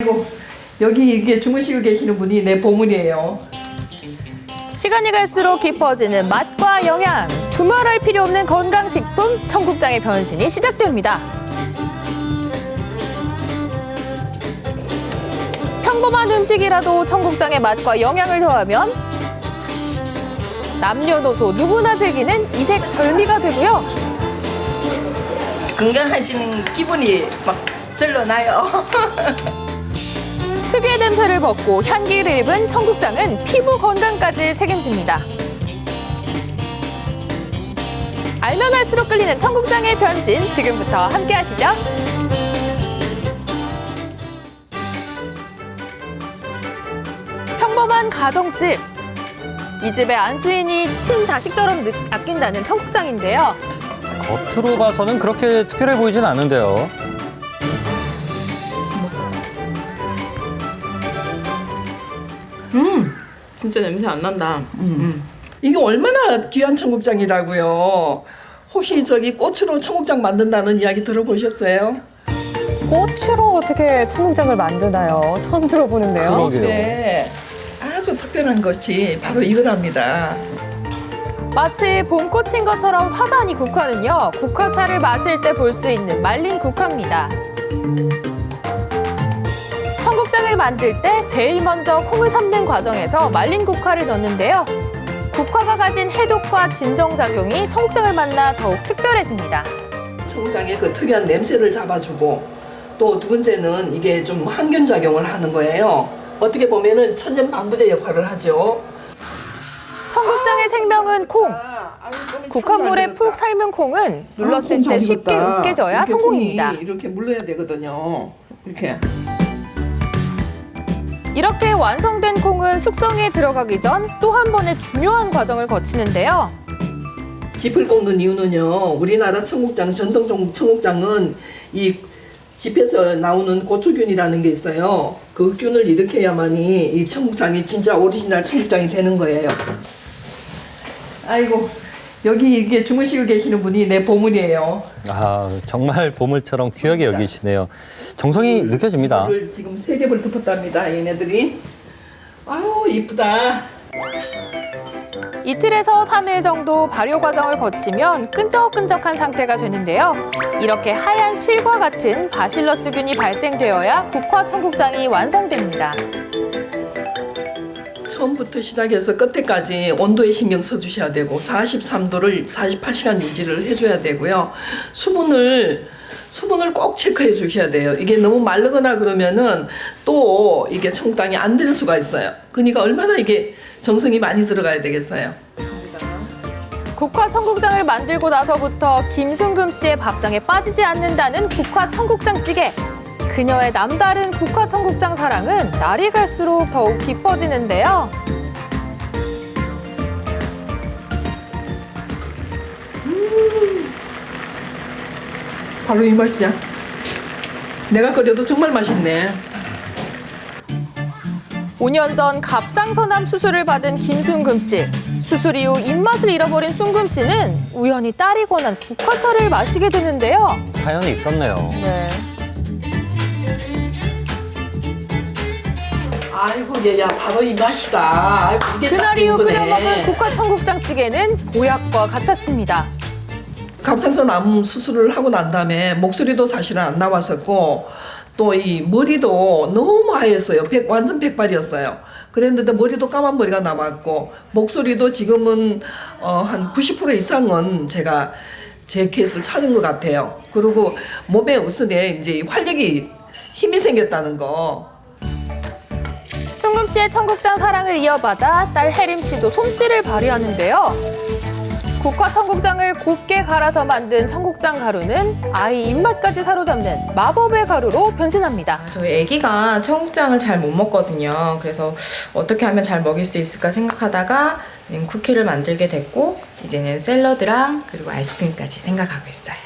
그리고 여기 이게 주무시고 계시는 분이 내 보물이에요. 시간이 갈수록 깊어지는 맛과 영양, 두말할 필요 없는 건강식품 청국장의 변신이 시작됩니다. 평범한 음식이라도 청국장의 맛과 영양을 더하면 남녀노소 누구나 즐기는 이색 별미가 되고요. 건강해지는 기분이 막 절로 나요. 특유의 냄새를 벗고 향기를 입은 청국장은 피부 건강까지 책임집니다. 알면 알수록 끌리는 청국장의 변신, 지금부터 함께 하시죠. 평범한 가정집. 이 집의 안주인이 친자식처럼 아낀다는 청국장인데요. 겉으로 봐서는 그렇게 특별해 보이진 않는데요. 진짜 냄새 안 난다. 이게 얼마나 귀한 청국장이라고요. 혹시 저기 꽃으로 청국장 만든다는 이야기 들어보셨어요? 꽃으로 어떻게 청국장을 만드나요? 처음 들어보는데요. 그러게요. 네. 아주 특별한 것이 바로 이거랍니다. 마치 봄꽃인 것처럼 화사한 이 국화는요, 국화차를 마실 때 볼 수 있는 말린 국화입니다. 청국장을 만들 때 제일 먼저 콩을 삶는 과정에서 말린 국화를 넣는데요. 국화가 가진 해독과 진정작용이 청국장을 만나 더욱 특별해집니다. 청국장의 그 특유한 냄새를 잡아주고 또 두 번째는 이게 좀 항균작용을 하는 거예요. 어떻게 보면은 천연방부제 역할을 하죠. 청국장의 생명은 콩. 국화물에 푹 삶은 콩은 눌렀을 때 쉽게 으깨져야 성공입니다. 이렇게 물러야 되거든요. 이렇게 완성된 콩은 숙성에 들어가기 전 또 한 번의 중요한 과정을 거치는데요. 짚을 꼽는 이유는요. 우리나라 청국장, 전통 청국장은 이 짚에서 나오는 고추균이라는 게 있어요. 그 균을 일으켜야만이 이 청국장이 진짜 오리지널 청국장이 되는 거예요. 아이고, 여기 이게 주무시고 계시는 분이 내 보물이에요. 아, 정말 보물처럼 귀하게 여기시네요. 정성이 느껴집니다. 이거를 지금 3겹을 덮었답니다. 얘네들이. 아유, 이쁘다. 이틀에서 3일 정도 발효 과정을 거치면 끈적끈적한 상태가 되는데요. 이렇게 하얀 실과 같은 바실러스균이 발생되어야 국화 청국장이 완성됩니다. 처음부터 시작해서 끝에까지 온도에 신경 써주셔야 되고 43도를 48시간 유지를 해줘야 되고요. 수분을 꼭 체크해 주셔야 돼요. 이게 너무 마르거나 그러면은 또 이게 청국장이 안 될 수가 있어요. 그러니까 얼마나 이게 정성이 많이 들어가야 되겠어요. 국화 청국장을 만들고 나서부터 김순금 씨의 밥상에 빠지지 않는다는 국화 청국장찌개. 그녀의 남다른 국화 청국장 사랑은 날이 갈수록 더욱 깊어지는데요. 바로 이 맛이야. 내가 끓여도 정말 맛있네. 5년 전 갑상선암 수술을 받은 김순금 씨. 수술 이후 입맛을 잃어버린 순금 씨는 우연히 딸이 권한 국화차를 마시게 되는데요. 사연이 있었네요. 네. 아이고 얘야 바로 이 맛이다. 아이고, 이게 그날 딱 이후 된 끓여 거네. 먹은 국화 청국장찌개는 보약과 같았습니다. 갑상선암 수술을 하고 난 다음에 목소리도 사실은 안 나왔었고 또 이 머리도 너무 하였어요. 완전 백발이었어요. 그랬는데 머리도 까만 머리가 남았고 목소리도 지금은 한 90% 이상은 제가 제 케이스를 찾은 것 같아요. 그리고 몸에 우선 이제 활력이 힘이 생겼다는 거. 순금 씨의 청국장 사랑을 이어받아 딸 혜림 씨도 솜씨를 발휘하는데요. 국화 청국장을 곱게 갈아서 만든 청국장 가루는 아이 입맛까지 사로잡는 마법의 가루로 변신합니다. 저희 아기가 청국장을 잘 못 먹거든요. 그래서 어떻게 하면 잘 먹일 수 있을까 생각하다가 쿠키를 만들게 됐고 이제는 샐러드랑 그리고 아이스크림까지 생각하고 있어요.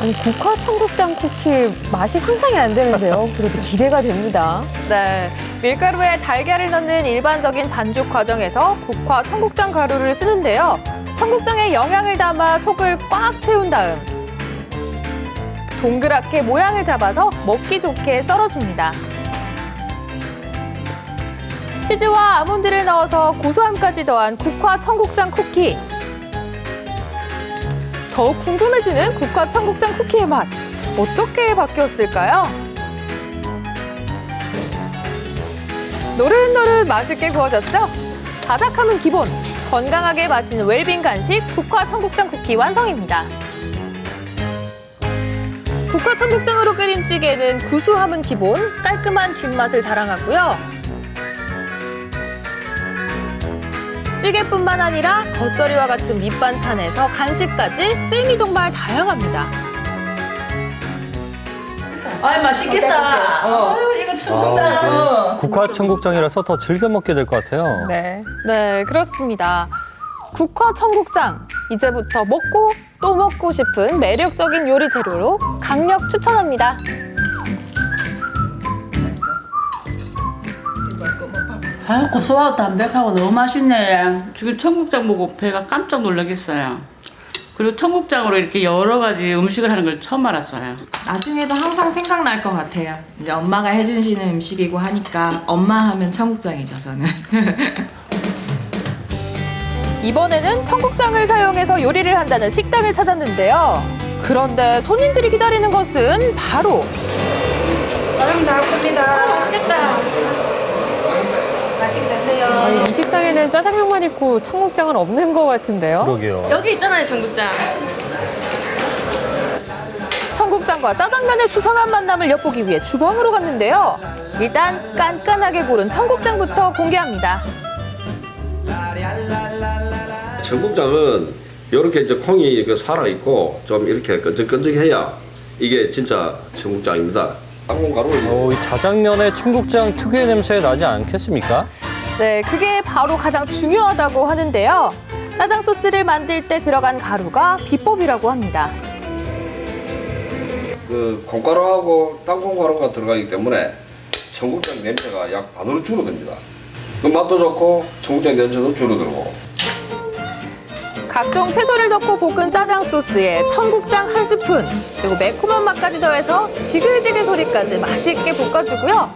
아니, 국화 청국장 쿠키 맛이 상상이 안 되는데요. 그래도 기대가 됩니다. 네, 밀가루에 달걀을 넣는 일반적인 반죽 과정에서 국화 청국장 가루를 쓰는데요. 청국장에 영양을 담아 속을 꽉 채운 다음 동그랗게 모양을 잡아서 먹기 좋게 썰어줍니다. 치즈와 아몬드를 넣어서 고소함까지 더한 국화 청국장 쿠키. 더욱 궁금해지는 국화 청국장 쿠키의 맛. 어떻게 바뀌었을까요? 노릇노릇 맛있게 구워졌죠? 바삭함은 기본, 건강하게 마시는 웰빙 간식 국화 청국장 쿠키 완성입니다. 국화 청국장으로 끓인 찌개는 구수함은 기본, 깔끔한 뒷맛을 자랑하고요. 찌개뿐만 아니라 겉절이와 같은 밑반찬에서 간식까지 쓰임이 정말 다양합니다. 아이 맛있겠다. 이거 청국장. 국화 청국장이라서 더 즐겨 먹게 될 것 같아요. 네, 그렇습니다. 국화 청국장, 이제부터 먹고 또 먹고 싶은 매력적인 요리 재료로 강력 추천합니다. 고소하고 담백하고 너무 맛있네. 지금 청국장 보고 배가 깜짝 놀라겠어요. 그리고 청국장으로 이렇게 여러 가지 음식을 하는 걸 처음 알았어요. 나중에도 항상 생각날 것 같아요. 이제 엄마가 해주시는 음식이고 하니까 엄마 하면 청국장이죠, 저는. 이번에는 청국장을 사용해서 요리를 한다는 식당을 찾았는데요. 그런데 손님들이 기다리는 것은 바로 짜장 나왔습니다. 맛있겠다. 맛있게 드세요. 아니, 이 식당에는 짜장면만 있고 청국장은 없는 것 같은데요. 그러게요. 여기 있잖아요, 청국장. 청국장과 짜장면의 수상한 만남을 엿보기 위해 주방으로 갔는데요. 일단 깐깐하게 고른 청국장부터 공개합니다. 청국장은 이렇게 이제 콩이 살아 있고 좀 이렇게 끈적끈적해야 이게 진짜 청국장입니다. 땅콩가루. 이 자장면에 청국장 특유의 냄새 나지 않겠습니까? 네, 그게 바로 가장 중요하다고 하는데요. 짜장 소스를 만들 때 들어간 가루가 비법이라고 합니다. 그 콩가루하고 땅콩가루가 들어가기 때문에 청국장 냄새가 약 반으로 줄어듭니다. 그 맛도 좋고 청국장 냄새도 줄어들고. 각종 채소를 넣고 볶은 짜장 소스에 청국장 한 스푼, 그리고 매콤한 맛까지 더해서 지글지글 소리까지 맛있게 볶아주고요.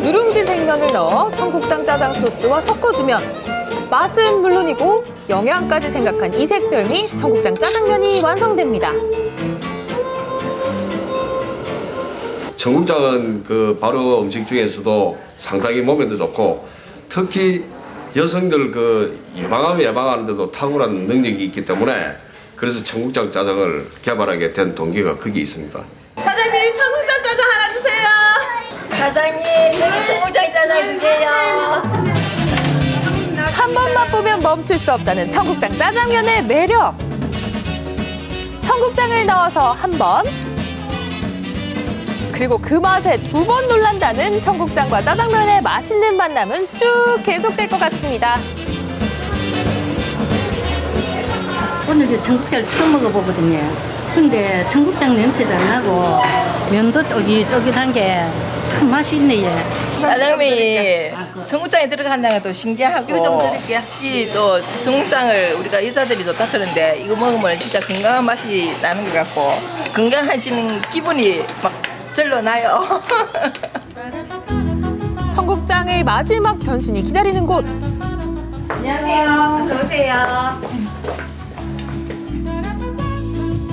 누룽지 생면을 넣어 청국장 짜장 소스와 섞어주면 맛은 물론이고 영양까지 생각한 이색별미 청국장 짜장면이 완성됩니다. 청국장은 그 발효 음식 중에서도 상당히 몸에도 좋고 특히 여성들 그 유방암 예방하는 데도 탁월한 능력이 있기 때문에 그래서 청국장 짜장을 개발하게 된 동기가 거기 있습니다. 사장님 청국장 짜장 하나 주세요. 사장님, 여기 청국장 짜장 2개요. 한 번 맛보면 멈출 수 없다는 청국장 짜장면의 매력. 청국장을 넣어서 한 번, 그리고 그 맛에 2번 놀란다는 청국장과 짜장면의 맛있는 만남은 쭉 계속될 것 같습니다. 오늘 저 청국장을 처음 먹어보거든요. 근데 청국장 냄새도 안 나고 면도 쫄깃쫄깃한 게 참 맛있네. 얘. 짜장면이 청국장에 들어간다는 게 또 신기하고. 이거 좀 드릴게요. 이 또 청국장을 우리가 여자들이 좋다 그러는데 이거 먹으면 진짜 건강한 맛이 나는 것 같고 건강해지는 기분이 막 절로 나요. 청국장의 마지막 변신이 기다리는 곳. 안녕하세요. 어서 오세요.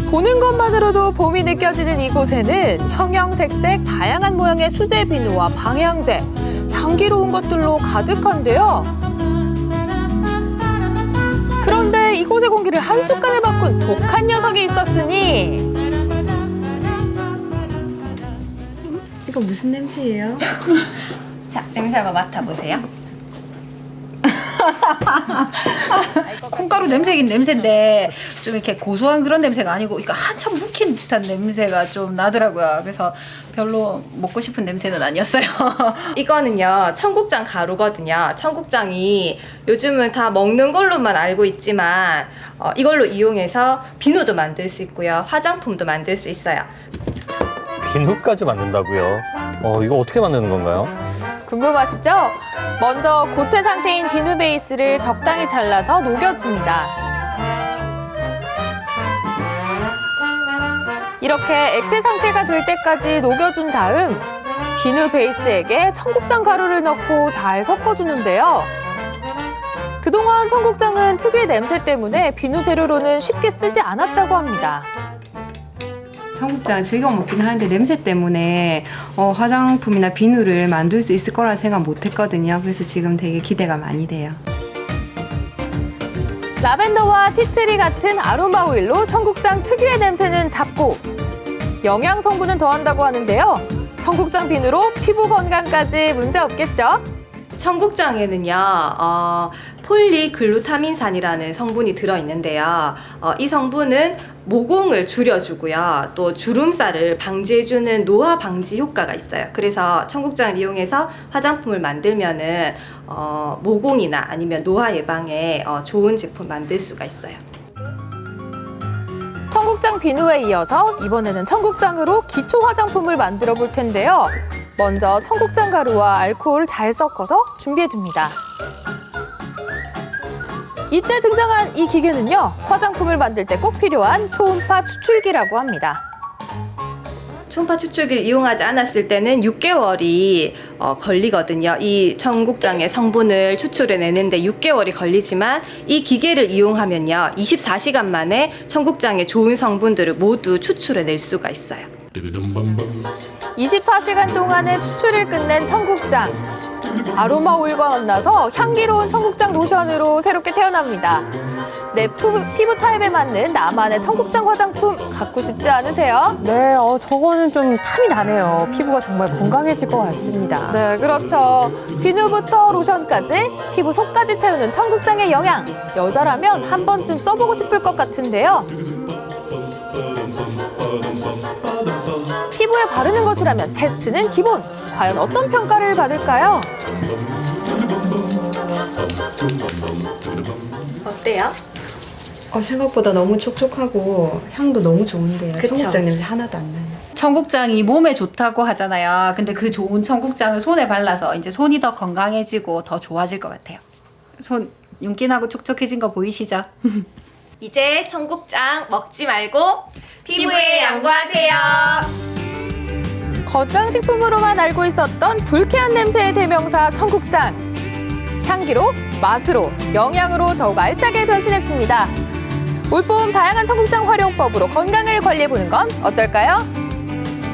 보는 것만으로도 봄이 느껴지는 이곳에는 형형색색 다양한 모양의 수제 비누와 방향제, 향기로운 것들로 가득한데요. 그런데 이곳의 공기를 한순간에 바꾼 독한 녀석이 있었으니 이거 무슨 냄새예요? 자, 냄새 한번 맡아보세요. 콩가루 냄새긴 냄새인데 좀 이렇게 고소한 그런 냄새가 아니고 그러니까 한참 묵힌 듯한 냄새가 좀 나더라고요. 그래서 별로 먹고 싶은 냄새는 아니었어요. 이거는요, 청국장 가루거든요. 청국장이 요즘은 다 먹는 걸로만 알고 있지만 이걸로 이용해서 비누도 만들 수 있고요. 화장품도 만들 수 있어요. 비누까지 만든다고요? 이거 어떻게 만드는 건가요? 궁금하시죠? 먼저 고체 상태인 비누 베이스를 적당히 잘라서 녹여줍니다. 이렇게 액체 상태가 될 때까지 녹여준 다음 비누 베이스에게 청국장 가루를 넣고 잘 섞어주는데요. 그동안 청국장은 특유의 냄새 때문에 비누 재료로는 쉽게 쓰지 않았다고 합니다. 청국장 즐겨 먹긴 하는데 냄새 때문에 화장품이나 비누를 만들 수 있을 거라 생각 못 했거든요. 그래서 지금 되게 기대가 많이 돼요. 라벤더와 티트리 같은 아로마 오일로 청국장 특유의 냄새는 잡고 영양 성분은 더한다고 하는데요. 청국장 비누로 피부 건강까지 문제 없겠죠? 청국장에는요, 폴리글루타민산이라는 성분이 들어있는데요. 이 성분은 모공을 줄여주고요. 또 주름살을 방지해주는 노화 방지 효과가 있어요. 그래서 청국장을 이용해서 화장품을 만들면은 모공이나 아니면 노화 예방에 좋은 제품 만들 수가 있어요. 청국장 비누에 이어서 이번에는 청국장으로 기초 화장품을 만들어 볼 텐데요. 먼저 청국장 가루와 알코올을 잘 섞어서 준비해 둡니다. 이때 등장한 이 기계는요, 화장품을 만들 때 꼭 필요한 초음파 추출기라고 합니다. 초음파 추출기를 이용하지 않았을 때는 6개월이 걸리거든요. 이 청국장의 성분을 추출해내는데 6개월이 걸리지만 이 기계를 이용하면요, 24시간 만에 청국장의 좋은 성분들을 모두 추출해낼 수가 있어요. 24시간 동안의 추출을 끝낸 청국장. 아로마 오일과 만나서 향기로운 청국장 로션으로 새롭게 태어납니다. 내 피부 타입에 맞는 나만의 청국장 화장품 갖고 싶지 않으세요? 네, 저거는 좀 탐이 나네요. 피부가 정말 건강해질 것 같습니다. 네, 그렇죠. 비누부터 로션까지 피부 속까지 채우는 청국장의 영양. 여자라면 한 번쯤 써보고 싶을 것 같은데요. 피부에 바르는 것이라면 테스트는 기본. 과연 어떤 평가를 받을까요? 어때요? 생각보다 너무 촉촉하고 향도 너무 좋은데요. 그쵸? 청국장 냄새 하나도 안 나요. 청국장이 몸에 좋다고 하잖아요. 근데 그 좋은 청국장을 손에 발라서 이제 손이 더 건강해지고 더 좋아질 것 같아요. 손 윤기나고 촉촉해진 거 보이시죠? 이제 청국장 먹지 말고 피부에 양보하세요. 건강식품으로만 알고 있었던 불쾌한 냄새의 대명사 청국장. 향기로, 맛으로, 영양으로 더욱 알차게 변신했습니다. 올봄 다양한 청국장 활용법으로 건강을 관리해보는 건 어떨까요?